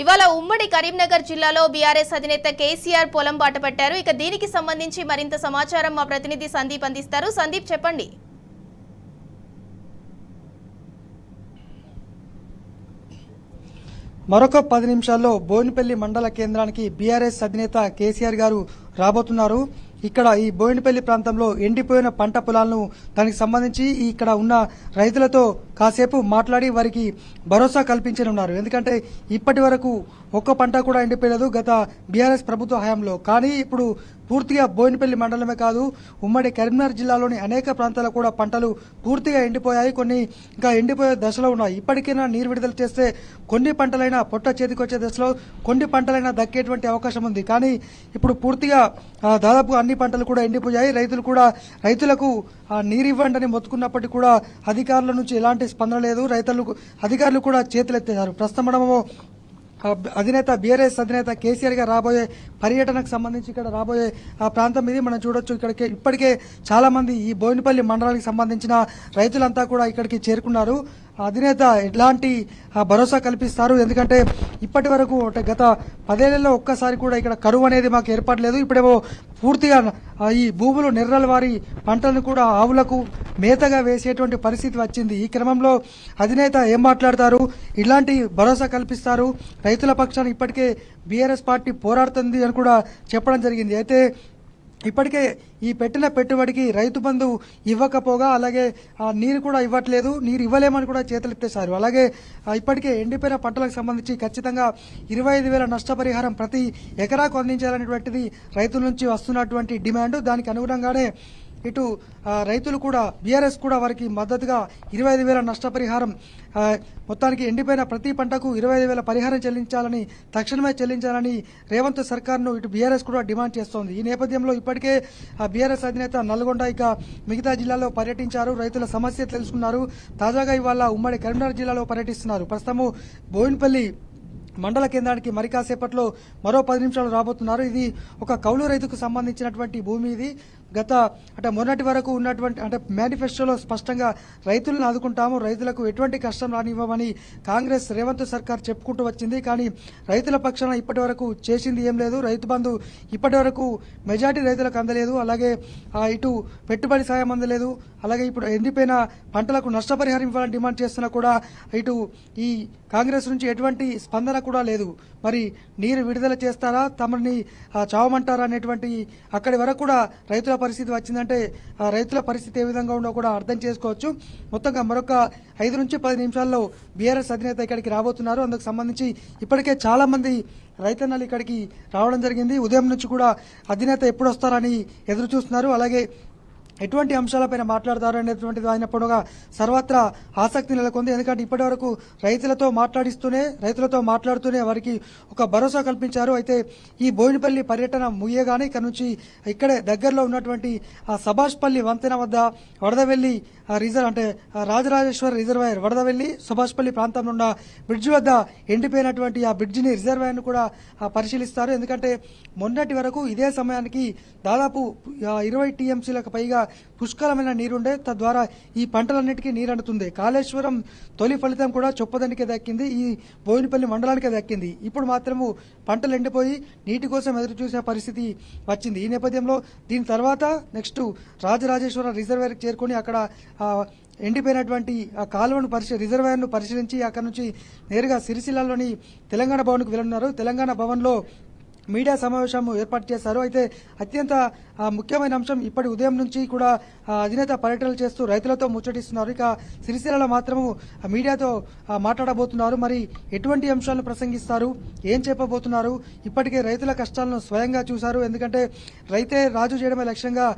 ఇవాళ ఉమ్మడి కరీంనగర్ జిల్లాలో బీఆర్ఎస్ అధినేత కేసీఆర్ పొలం బాట పట్టారు. ఇక దీనికి సంబంధించి మరింత సమాచారం మా ప్రతినిధి సందీప్ అందిస్తారు. సందీప్ చెప్పండి. మరొక 10 నిమిషాల్లో బోయినపల్లి మండల కేంద్రానికి బీఆర్ఎస్ అధినేత కేసీఆర్ గారు రాబోతున్నారు. ఇక్కడ ఈ బోయినపల్లి ప్రాంతంలో ఎండిపోయిన పంట పొలాలను దానికి సంబంధించి ఇక్కడ ఉన్న రైతులతో కాసేపు మాట్లాడి వారికి భరోసా కల్పించనున్నారు. ఎందుకంటే ఇప్పటి వరకు ఒక్క పంట కూడా ఎండిపోయలేదు గత బీఆర్ఎస్ ప్రభుత్వ హయాంలో. కానీ ఇప్పుడు పూర్తిగా బోయినపల్లి మండలమే కాదు ఉమ్మడి కరీంనగర్ జిల్లాలోని అనేక ప్రాంతాల్లో కూడా పంటలు పూర్తిగా ఎండిపోయాయి. కొన్ని ఇంకా ఎండిపోయే దశలో ఉన్నాయి. ఇప్పటికైనా నీరు విడుదల చేస్తే కొన్ని పంటలైనా పొట్ట చేతికొచ్చే దశలో, కొన్ని పంటలైనా దక్కేటువంటి అవకాశం ఉంది. కానీ ఇప్పుడు పూర్తిగా దాదాపు అన్ని పంటలు కూడా ఎండిపోయాయి. రైతులకు నీరు ఇవ్వండి అని మొత్తుకున్నప్పటికీ కూడా అధికారుల నుంచి ఎలాంటి స్పందన లేదు. అధికారులు కూడా చేతులెత్తేశారు. ప్రస్తుతం మనము అధినేత బీఆర్ఎస్ అధినేత కేసీఆర్ గారు రాబోయే పర్యటనకు సంబంధించి ఇక్కడ రాబోయే ప్రాంతం ఇది మనం చూడొచ్చు. ఇప్పటికే చాలా మంది ఈ బోయినపల్లి మండలానికి సంబంధించిన రైతులంతా కూడా ఇక్కడికి చేరుకున్నారు. అధినేత ఎలాంటి భరోసా కల్పిస్తారు? ఎందుకంటే ఇప్పటి వరకు గత 10 ఏళ్లలో ఒక్కసారి కూడా ఇక్కడ కరువు అనేది మాకు ఏర్పడలేదు. ఇప్పుడేమో పూర్తిగా ఈ భూములు నెర్రల వారి పంటలను కూడా ఆవులకు మేతగా వేసేటువంటి పరిస్థితి వచ్చింది. ఈ క్రమంలో అధినేత ఏం మాట్లాడతారు, ఇలాంటి భరోసా కల్పిస్తారు? రైతుల పక్షాన ఇప్పటికే బీఆర్ఎస్ పార్టీ పోరాడుతుంది అని కూడా చెప్పడం జరిగింది. అయితే ఇప్పటికే ఈ పెట్టిన పెట్టుబడికి రైతు బంధు ఇవ్వకపోగా అలాగే నీరు కూడా ఇవ్వట్లేదు, నీరు ఇవ్వలేమని కూడా చేతులెత్తేశారు. అలాగే ఇప్పటికే ఎండిపోయిన పంటలకు సంబంధించి ఖచ్చితంగా 25,000 నష్టపరిహారం ప్రతి ఎకరాకు అందించాలనేటువంటిది రైతుల నుంచి వస్తున్నటువంటి డిమాండ్. దానికి అనుగుణంగానే ఇటు రైతులు కూడా బీఆర్ఎస్ కూడా వారికి మద్దతుగా 25,000 నష్టపరిహారం, మొత్తానికి ఎండిపోయిన ప్రతి పంటకు 25,000 పరిహారం తక్షణమే చెల్లించాలని రేవంత్ సర్కార్ను ఇటు బీఆర్ఎస్ కూడా డిమాండ్ చేస్తోంది. ఈ నేపథ్యంలో ఇప్పటికే బీఆర్ఎస్ అధినేత నల్గొండ ఇక మిగతా జిల్లాల్లో పర్యటించారు. రైతుల సమస్య తెలుసుకున్నారు. తాజాగా ఇవాళ ఉమ్మడి కరీంనగర్ జిల్లాలో పర్యటిస్తున్నారు. ప్రస్తుతము బోయినపల్లి మండల కేంద్రానికి మరి కాసేపట్లో మరో 10 నిమిషాలు రాబోతున్నారు. ఇది ఒక కౌలు రైతుకు సంబంధించినటువంటి భూమి. ఇది మొన్నటి వరకు ఉన్నటువంటి మేనిఫెస్టోలో స్పష్టంగా రైతులను ఆదుకుంటాము, రైతులకు ఎటువంటి కష్టం రానివ్వమని కాంగ్రెస్ రేవంత్ సర్కార్ చెప్పుకుంటూ వచ్చింది. కానీ రైతుల పక్షాన ఇప్పటి వరకు చేసింది ఏం లేదు. రైతు బంధు ఇప్పటి వరకు మెజార్టీ రైతులకు అందలేదు. అలాగే ఇటు పెట్టుబడి సాయం అందలేదు. అలాగే ఇప్పుడు ఎండిపోయిన పంటలకు నష్టపరిహారం ఇవ్వాలని డిమాండ్ చేస్తున్నా కూడా ఇటు ఈ కాంగ్రెస్ నుంచి ఎటువంటి స్పందన కూడా లేదు. మరి నీరు విడుదల చేస్తారా, తమని చావమంటారా అనేటువంటి అక్కడి వరకు కూడా రైతుల పరిస్థితి వచ్చిందంటే రైతుల పరిస్థితి ఏ విధంగా ఉండో కూడా అర్థం చేసుకోవచ్చు. మొత్తంగా మరొక 5 నుంచి 10 నిమిషాల్లో బీఆర్ఎస్ అధినేత ఇక్కడికి రాబోతున్నారు. అందుకు సంబంధించి ఇప్పటికే చాలా మంది రైతన్నలు ఇక్కడికి రావడం జరిగింది. ఉదయం నుంచి కూడా అధినేత ఎప్పుడు వస్తారని ఎదురు చూస్తున్నారు. అలాగే ఎటువంటి అంశాలపైన మాట్లాడతారు అనేటువంటిది అయినప్పుడుగా సర్వత్రా ఆసక్తి నెలకొంది. ఎందుకంటే ఇప్పటి వరకు రైతులతో మాట్లాడుతూనే వారికి ఒక భరోసా కల్పించారు. అయితే ఈ బోయినపల్లి పర్యటన ముయ్యగానే ఇక్కడ నుంచి ఇక్కడే దగ్గరలో ఉన్నటువంటి సభాష్పల్లి వంతెన వద్ద వడదవెల్లి రాజరాజేశ్వర రిజర్వాయర్, వడదవెల్లి సుభాష్పల్లి ప్రాంతంలో ఉన్న బ్రిడ్జి వద్ద ఎండిపోయినటువంటి ఆ బ్రిడ్జిని రిజర్వాయర్ను కూడా పరిశీలిస్తారు. ఎందుకంటే మొన్నటి వరకు ఇదే సమయానికి దాదాపు 20 టీఎంసీలకు పైగా పుష్కలమైన నీరుండే, తద్వారా ఈ పంటలన్నిటికీ నీరు అందుతుంది. కాళేశ్వరం తొలి ఫలితం కూడా చొప్పదండికే దక్కింది, ఈ బోయినపల్లి మండలానికే దక్కింది. ఇప్పుడు మాత్రము పంటలు ఎండిపోయి నీటి కోసం ఎదురు చూసే పరిస్థితి వచ్చింది. ఈ నేపథ్యంలో దీని తర్వాత నెక్స్ట్ రాజరాజేశ్వర రిజర్వాయర్కి చేరుకుని అక్కడ ఎండిపోయినటువంటి ఆ కాలువను రిజర్వాయర్ను పరిశీలించి అక్కడ నుంచి నేరుగా సిరిసిల్లాలోని తెలంగాణ భవన్కు వెళ్తున్నారు. తెలంగాణ భవన్లో మీడియా సమావేశం ఏర్పాటు చేశారు. అయితే అత్యంత ముఖ్యమైన అంశం ఇప్పటి ఉదయం నుంచి కూడా అధినేత పర్యటనలు చేస్తూ రైతులతో ముచ్చటిస్తున్నారు. ఇక సిరిసిల్లలో మాత్రము మీడియాతో మాట్లాడబోతున్నారు. మరి ఎటువంటి అంశాలను ప్రసంగిస్తారు, ఏం చెప్పబోతున్నారు? ఇప్పటికే రైతుల కష్టాలను స్వయంగా చూశారు. ఎందుకంటే రైతే రాజు చేయడమే లక్ష్యంగా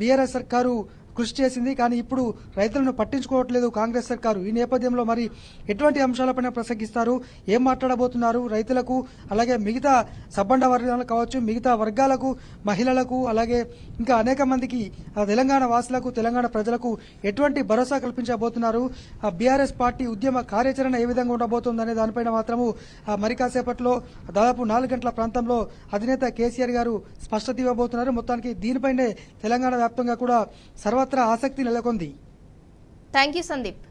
బీఆర్ఎస్ సర్కారు కృషి చేసింది. కానీ ఇప్పుడు రైతులను పట్టించుకోవట్లేదు కాంగ్రెస్ సర్కారు. ఈ నేపథ్యంలో మరి ఎటువంటి అంశాలపైన ప్రసంగిస్తారు, ఏం మాట్లాడబోతున్నారు? రైతులకు అలాగే మిగతా సబ్బండ వర్గాలకు కావచ్చు, మిగతా వర్గాలకు, మహిళలకు, అలాగే ఇంకా అనేక మందికి తెలంగాణ వాసులకు, తెలంగాణ ప్రజలకు ఎటువంటి భరోసా కల్పించబోతున్నారు? బీఆర్ఎస్ పార్టీ ఉద్యమ కార్యాచరణ ఏ విధంగా ఉండబోతుందనే దానిపైన మాత్రము మరి కాసేపట్లో దాదాపు 4 గంటల ప్రాంతంలో అధినేత కేసీఆర్ గారు స్పష్టత ఇవ్వబోతున్నారు. మొత్తానికి దీనిపైనే తెలంగాణ వ్యాప్తంగా కూడా సర్వత్రా ఆసక్తి నెలకొంది. Thank you Sandeep.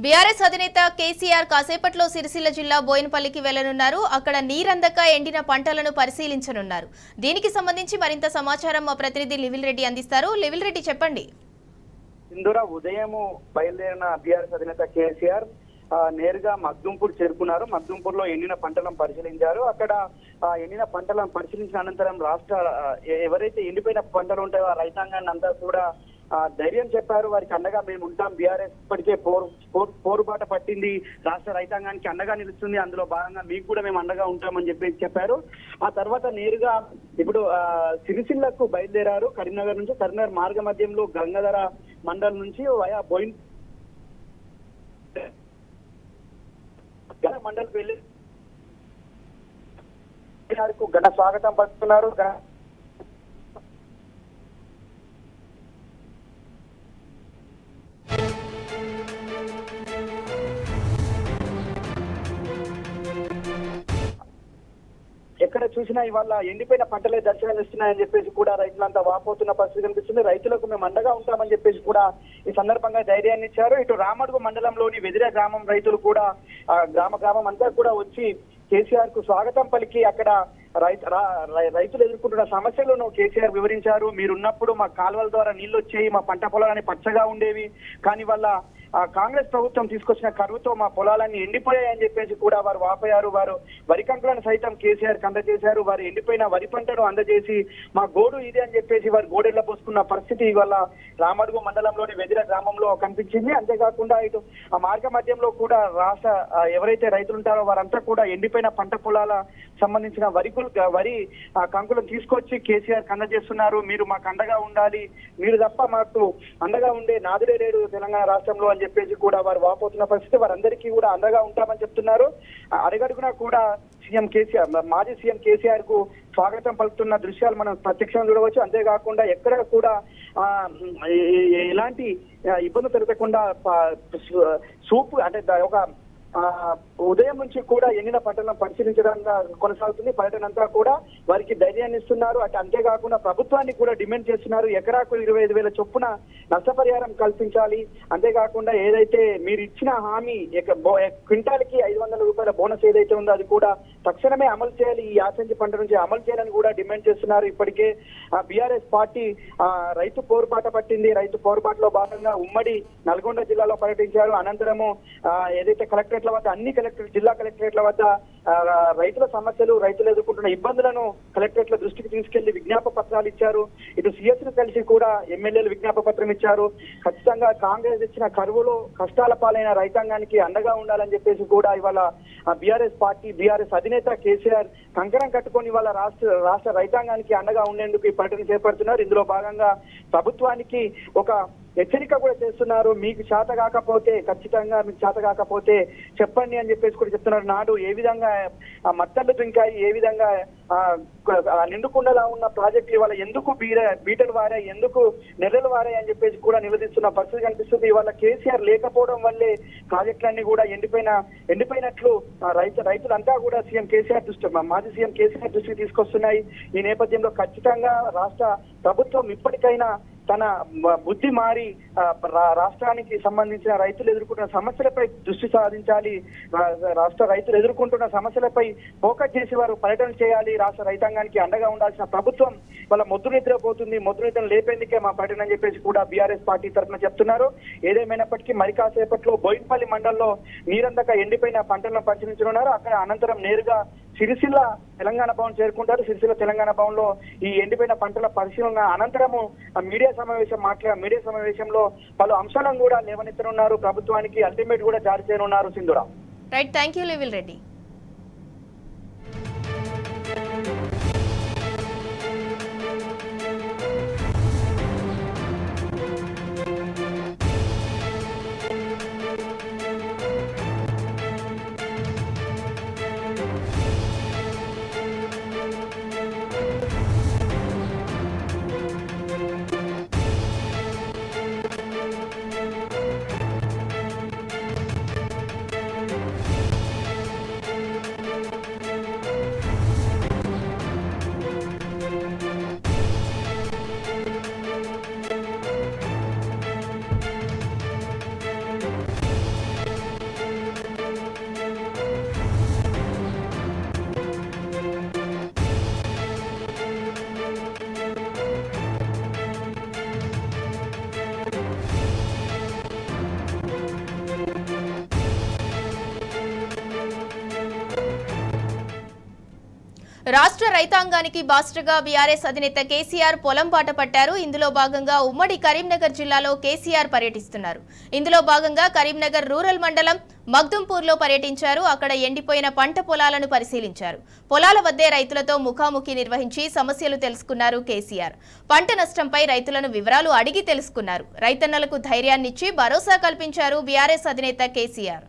బీఆర్ఎస్ అధినేత కేసీఆర్ కాసేపట్లో సిరిసిల్ల జిల్లా బోయినపల్లికి వెళ్లనున్నారు. అక్కడ నీరందక ఎండిన పంటలను పరిశీలించనున్నారు. దీనికి సంబంధించి మరింత సమాచారం మా ప్రతినిధి లివిల్ రెడ్డి అందిస్తారు. లివిల్ రెడ్డి చెప్పండి. ఇందులో ఉదయం బయలుదేరిన బీఆర్ఎస్ అధినేత కేసీఆర్ నేరుగా మగ్దుంపూర్ చేరుకున్నారు. మగ్దుంపూర్లో ఎండిన పంటలను పరిశీలించారు. అక్కడ ఎండిన పంటలను పరిశీలించిన అనంతరం రాష్ట్ర ఎవరైతే ఎండిపోయిన పంటలు ఉంటాయో ఆ రైతాంగాన్ని అంతా కూడా ధైర్యం చెప్పారు. వారికి అండగా మేము ఉంటాం. బీఆర్ఎస్ ఇప్పటికే పోరుబాట పట్టింది, రాష్ట్ర రైతాంగానికి అండగా నిలుస్తుంది, అందులో భాగంగా మీకు కూడా మేము అండగా ఉంటామని చెప్పారు. ఆ తర్వాత నేరుగా ఇప్పుడు సిరిసిల్లకు బయలుదేరారు. కరీంనగర్ నుంచి కరీంనగర్ మార్గ మధ్యంలో గంగాధర మండలం నుంచి వయా బోయిన్ మండలికి వెళ్ళి ఘన స్వాగతం పలుకుతున్నారు. ఎక్కడ చూసినా ఇవాళ ఎండిపోయిన పంటలే దర్శనం ఇస్తున్నాయని చెప్పేసి కూడా రైతులంతా వాపోతున్న పరిస్థితి కనిపిస్తుంది. రైతులకు మేము అండగా ఉంటామని చెప్పేసి కూడా ఈ సందర్భంగా ధైర్యాన్ని ఇచ్చారు. ఇటు రామడుగు మండలంలోని వెదిర గ్రామం రైతులు కూడా గ్రామం అంతా కూడా వచ్చి కేసీఆర్ కు స్వాగతం పలికి అక్కడ రైతులు ఎదుర్కొంటున్న సమస్యలను కేసీఆర్ వివరించారు. మీరున్నప్పుడు మా కాలువల ద్వారా నీళ్లు వచ్చేవి, మా పంట పొలాలని పచ్చగా ఉండేవి, కానీ వాళ్ళ కాంగ్రెస్ ప్రభుత్వం తీసుకొచ్చిన కరువుతో మా పొలాలన్నీ ఎండిపోయాయని చెప్పేసి కూడా వారు వాపోయారు. వారు వరి కంకులను సైతం కేసీఆర్ కి అందజేశారు. వారు ఎండిపోయిన వరి పంటను అందజేసి మా గోడు ఇది అని చెప్పేసి వారు గోడెళ్ల పోసుకున్న పరిస్థితి ఇవాళ రామడుగు మండలంలోని వెదిర గ్రామంలో కనిపించింది. అంతేకాకుండా ఇటు ఆ మార్గ మధ్యంలో కూడా రాష్ట్ర ఎవరైతే రైతులు ఉంటారో వారంతా కూడా ఎండిపోయిన పంట పొలాల సంబంధించిన వరి కంకులను తీసుకొచ్చి కేసీఆర్ కి అందజేస్తున్నారు. మీరు మాకు అండగా ఉండాలి, మీరు తప్ప మాకు అండగా ఉండే నాదుడే లేడు తెలంగాణ రాష్ట్రంలో అని చెప్పేసి కూడా వారు వాపోతున్న పరిస్థితి. వారందరికీ కూడా అండగా ఉంటామని చెప్తున్నారు. అడుగడుగునా కూడా సీఎం కేసీఆర్ మాజీ సీఎం కేసీఆర్ కు స్వాగతం పలుకుతున్న దృశ్యాలు మనం ప్రత్యక్షంగా చూడవచ్చు. అంతేకాకుండా ఎక్కడ కూడా ఎలాంటి ఇబ్బంది పెరగకుండా సూపు అంటే ఒక ఉదయం నుంచి కూడా ఎండిన పంటలను పరిశీలించడంగా కొనసాగుతుంది. పర్యటన అంతా కూడా వారికి ధైర్యాన్ని ఇస్తున్నారు. అంతేకాకుండా ప్రభుత్వాన్ని కూడా డిమాండ్ చేస్తున్నారు. ఎకరాకు 25,000 చొప్పున నష్టపరిహారం కల్పించాలి. అంతేకాకుండా ఏదైతే మీరు ఇచ్చిన హామీ క్వింటాల్కి 500 రూపాయల బోనస్ ఏదైతే ఉందో అది కూడా తక్షణమే అమలు చేయాలి, ఈ యాసంగి పంట నుంచి అమలు చేయాలని కూడా డిమాండ్ చేస్తున్నారు. ఇప్పటికే బీఆర్ఎస్ పార్టీ రైతు పోరుబాట పట్టింది. రైతు పోరుబాటలో భాగంగా ఉమ్మడి నల్గొండ జిల్లాలో పర్యటించారు. అనంతరము ఏదైతే కలెక్టరేట్ల వద్ద అన్ని జిల్లా కలెక్టరేట్ల వద్ద రైతుల సమస్యలు, రైతులు ఎదుర్కొంటున్న ఇబ్బందులను కలెక్టరేట్ల దృష్టికి తీసుకెళ్లి విజ్ఞాప పత్రాలు ఇచ్చారు. ఇటు సీఎస్ ను కలిసి కూడా ఎమ్మెల్యేలు విజ్ఞాప పత్రం ఇచ్చారు. ఖచ్చితంగా కాంగ్రెస్ ఇచ్చిన కరువులో కష్టాల పాలైన రైతాంగానికి అండగా ఉండాలని చెప్పేసి కూడా ఇవాళ బీఆర్ఎస్ పార్టీ బీఆర్ఎస్ అధినేత కేసీఆర్ కంకణం కట్టుకొని ఇవాళ రాష్ట్ర రైతాంగానికి అండగా ఉండేందుకు ఈ పర్యటన చేపడుతున్నారు. ఇందులో భాగంగా ప్రభుత్వానికి ఒక హెచ్చరిక కూడా చేస్తున్నారు. మీకు చేత కాకపోతే ఖచ్చితంగా మీకు చేత కాకపోతే చెప్పండి అని చెప్పేసి కూడా చెప్తున్నారు. నాడు ఏ విధంగా మత్తళ్ళు దుంకాయి, ఏ విధంగా నిండుకుండలా ఉన్న ప్రాజెక్టులు ఇవాళ ఎందుకు బీటలు వారాయి, ఎందుకు నెర్రలు వారాయి అని చెప్పేసి కూడా నిలదీస్తున్న పరిస్థితి కనిపిస్తుంది. ఇవాళ కేసీఆర్ లేకపోవడం వల్లే ప్రాజెక్టులన్నీ కూడా ఎండిపోయినట్లు రైతులంతా కూడా సీఎం కేసీఆర్ మాజీ సీఎం కేసీఆర్ దృష్టికి తీసుకొస్తున్నాయి. ఈ నేపథ్యంలో ఖచ్చితంగా రాష్ట్ర ప్రభుత్వం ఇప్పటికైనా తన బుద్ధి మారి రాష్ట్రానికి సంబంధించిన రైతులు ఎదుర్కొంటున్న సమస్యలపై దృష్టి సాధించాలి. రాష్ట్ర రైతులు ఎదుర్కొంటున్న సమస్యలపై ఫోకస్ చేసి వారు పర్యటన చేయాలి. రాష్ట్ర రైతాంగానికి అండగా ఉండాల్సిన ప్రభుత్వం వాళ్ళ మొద్దు నిద్రపోతుంది. మొద్దు నిద్రను లేపేందుకే మా పర్యటన అని చెప్పేసి కూడా బీఆర్ఎస్ పార్టీ తరఫున చెప్తున్నారు. ఏదేమైనప్పటికీ మరి కాసేపట్లో బోయినపల్లి మండలంలో నీరందక ఎండిపోయిన పంటలను పరిశీలించనున్నారు. అక్కడ అనంతరం నేరుగా సిరిసిల్ల తెలంగాణ భవన్ చేరుకుంటారు. సిరిసిల్ల తెలంగాణ భవన్ లో ఈ ఎండిపోయిన పంటల పరిశీలన అనంతరము మీడియా సమావేశంలో పలు అంశాలను కూడా లేవనెత్తనున్నారు. ప్రభుత్వానికి అల్టిమేట్ కూడా జారీ చేయనున్నారు. సింధురా. రైట్, థ్యాంక్ యూ లివిల్ రెడ్డి. రాష్ట్ర రైతాంగానికి బాస్టర్గా బీఆర్ఎస్ అధినేత కేసీఆర్ పొలం బాట పట్టారు. ఇందులో భాగంగా ఉమ్మడి కరీంనగర్ జిల్లాలో కేసీఆర్ పర్యటిస్తున్నారు. ఇందులో భాగంగా కరీంనగర్ రూరల్ మండలం మగ్దుంపూర్లో పర్యటించారు. అక్కడ ఎండిపోయిన పంట పొలాలను పరిశీలించారు. పొలాల వద్దే రైతులతో ముఖాముఖి నిర్వహించి సమస్యలు తెలుసుకున్నారు కేసీఆర్. పంట నష్టంపై రైతులను వివరాలు అడిగి తెలుసుకున్నారు. రైతన్నలకు ధైర్యాన్నిచ్చి భరోసా కల్పించారు బీఆర్ఎస్ అధినేత కేసీఆర్.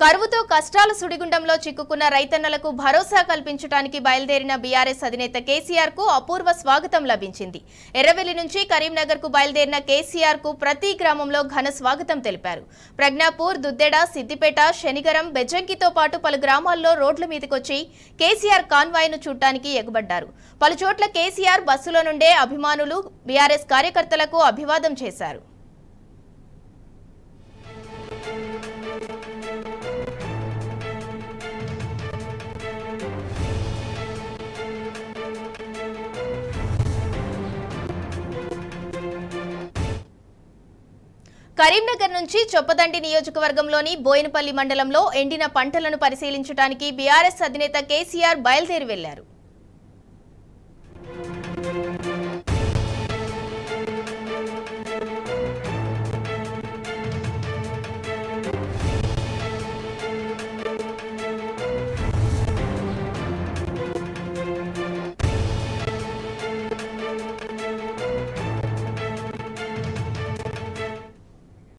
కరువుతో కష్టాల సుడిగుండంలో చిక్కుకున్న రైతన్నలకు భరోసా కల్పించడానికి బయలుదేరిన బీఆర్ఎస్ అధినేత కేసీఆర్ కు అపూర్వ స్వాగతం లభించింది. ఎర్రవెల్లి నుంచి కరీంనగర్ కు బయలుదేరిన కేసీఆర్ కు ప్రతి గ్రామంలో ఘన స్వాగతం తెలిపారు. ప్రజ్ఞాపూర్, దుద్దెడ, సిద్దిపేట, శనిగరం, బెజ్జంకితో పాటు పలు గ్రామాల్లో రోడ్ల మీదకొచ్చి కేసీఆర్ కాన్వాయ్ను చూడటానికి ఎగబడ్డారు. పలుచోట్ల కేసీఆర్ బస్సులో నుండే అభిమానులు బీఆర్ఎస్ కార్యకర్తలకు అభివాదం చేశారు. కరీంనగర్ నుంచి చొప్పదండి నియోజకవర్గంలోని బోయినపల్లి మండలంలో ఎండిన పంటలను పరిశీలించడానికి బీఆర్ఎస్ అధినేత కేసీఆర్ బయలుదేరి వెళ్లారు.